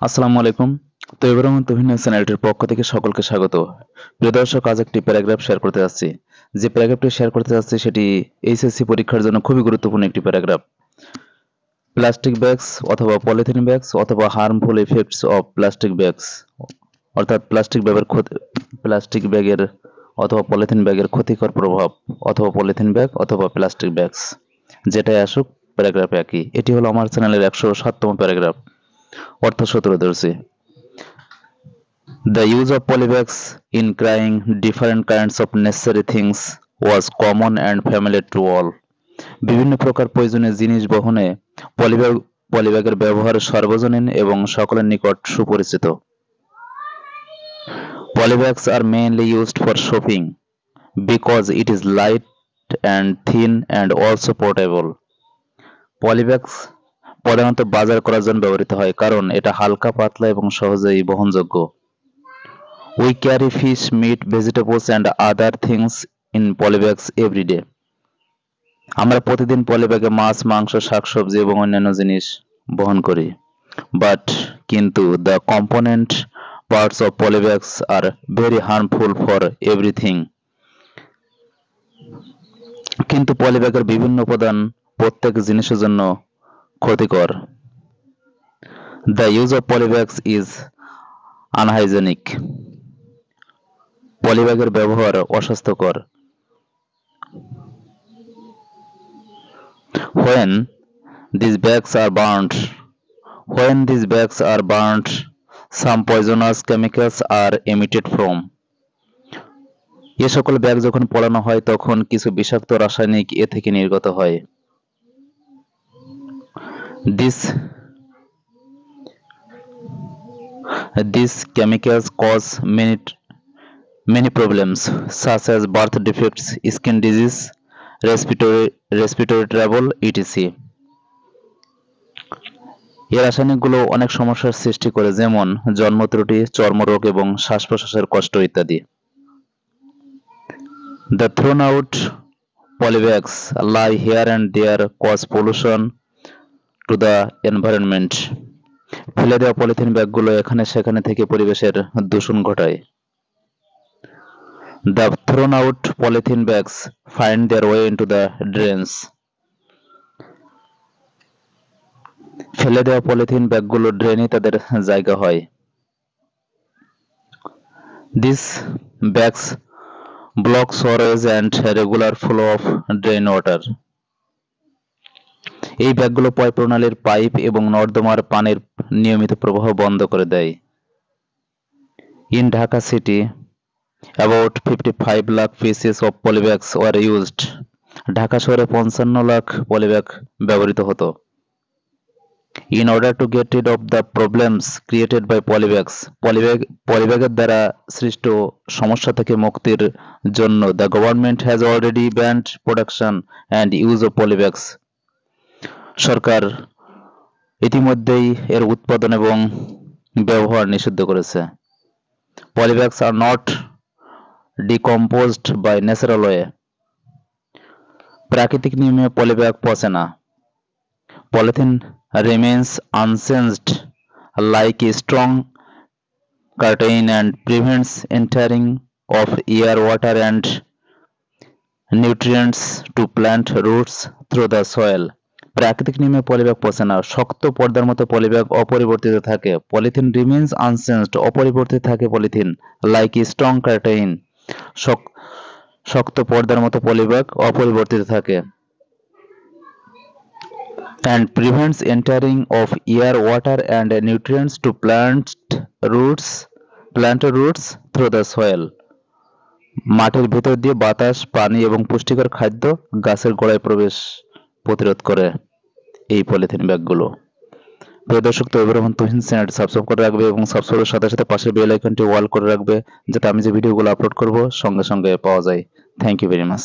আসসালামু আলাইকুম। তো এবার আমার তুহিন চ্যানেলটির পক্ষ থেকে সকলকে স্বাগত। প্রিয় দর্শক, আজ একটি প্যারাগ্রাফ শেয়ার করতে যাচ্ছি। যে প্যারাগ্রাফটি শেয়ার করতে যাচ্ছি সেটি এইচএসসি পরীক্ষার জন্য খুবই গুরুত্বপূর্ণ একটি প্যারাগ্রাফ। প্লাস্টিক ব্যাগস অথবা পলিথিন ব্যাগস অথবা harmful effects of plastic bags, অর্থাৎ প্লাস্টিক ব্যাগের অথবা পলিথিন ব্যাগের ক্ষতিকর প্রভাব, অথবা পলিথিন ব্যাগ অথবা প্লাস্টিক ব্যাগস, যেটাই আসুক প্যারাগ্রাফে একই। এটি হলো আমার চ্যানেলের 107তম প্যারাগ্রাফ, অর্থ সূত্রদর্শী। The use of polybags in carrying different kinds of necessary things was common and familiar to all. বিভিন্ন প্রকার প্রয়োজনীয় জিনিস বহনে পলিব্যাগ পলিব্যাগের ব্যবহার সর্বজনীন এবং সকলের নিকট সুপরিচিত। Polybags are mainly used for shopping because it is light and thin and also portable. পলিব্যাগস প্রধানত বাজার করার জন্য ব্যবহৃত হয় কারণ এটা হালকা, পাতলা এবং সহজেই বহনযোগ্য। We carry fish, meat, vegetables and other things in polybags every day. আমরা প্রতিদিন পলিব্যাগে মাছ, মাংস, শাকসবজি এবং অন্যান্য জিনিস বহন করি। কিন্তু the component parts of polybags are very harmful for everything. কিন্তু পলিব্যাগের বিভিন্ন উপাদান প্রত্যেক জিনিসের জন্য ক্ষতিকর। The use of polybags is unhygienic. পলিব্যাগের ব্যবহার অস্বাস্থ্যকর। When these bags are burnt, some poisonous chemicals are emitted from. এ সকল ব্যাগ যখন পোড়ানো হয় তখন কিছু বিষাক্ত রাসায়নিক এ থেকে নির্গত হয়। These chemicals cause many problems such as birth defects, skin disease, respiratory trouble, etc. এই রাসায়নিকগুলো অনেক সমস্যার সৃষ্টি করে, যেমন জন্ম ত্রুটি, চর্মরোগ এবং শ্বাস-প্রশ্বাসের কষ্ট ইত্যাদি। The thrown out polybags lie here and there cause pollution to the environment. ফেলে দেওয়া পলিথিন ব্যাগগুলো এখানে সেখানে থেকে পরিবেশের দূষণ ঘটায়। The thrown out polythene bags find their way into the drains. ফেলে দেওয়া পলিথিন ব্যাগগুলো ড্রেনে তাদের জায়গা হয়। These bags block sewerage and regular flow of drain water. এই ব্যাগগুলো পয় প্রণালীর পাইপ এবং নর্দমার পানির নিয়মিত প্রবাহ বন্ধ করে দেয়। In Dhaka city, about 55 lakh pieces of polybags were used. Dhaka শহরে 55 লাখ পলিব্যাগ ব্যবহৃত হতো। In order to get rid of the problems created by polybags, পলিব্যাগের দ্বারা সৃষ্ট সমস্যা থেকে মুক্তির জন্য the government has already banned production and use of polybags. সরকার ইতিমধ্যেই এর উৎপাদন এবং ব্যবহার নিষিদ্ধ করেছে। Polybags are not decomposed by natural way. প্রাকৃতিক নিয়মে পলিব্যাগ পচে না। Polythene remains unchanged like a strong curtain and prevents entering of air, water and nutrients to plant roots through the soil. প্রাকৃতিক নিয়মে পলিব্যাগ পচে না। শক্ত পর্দার মতো পলিব্যাগ অপরিবর্তিত থাকে। Polythene remains unchanged, অপরিবর্তিত থাকে polythene, like a strong curtain, শক্ত পর্দার মতো পলিব্যাগ অপরিবর্তিত থাকে, and prevents entering of air, water and nutrients to plant roots through the soil. মাটির ভিতর দিয়ে বাতাস, পানি এবং পুষ্টিকর খাদ্য গাছের গোড়ায় প্রবেশ প্রতিরোধ করে এই পলিথিন ব্যাগগুলো। প্রিয় দর্শক, তো এবার আমার তুহিন চ্যানেলটি সাবস্ক্রাইব করে রাখবে এবং সাবস্ক্রাইবের সাথে সাথে পাশের বেল আইকনটি অল করে রাখবে, যাতে আমি যে ভিডিওগুলো আপলোড করব সঙ্গে সঙ্গে পাওয়া যায়। Thank you very much.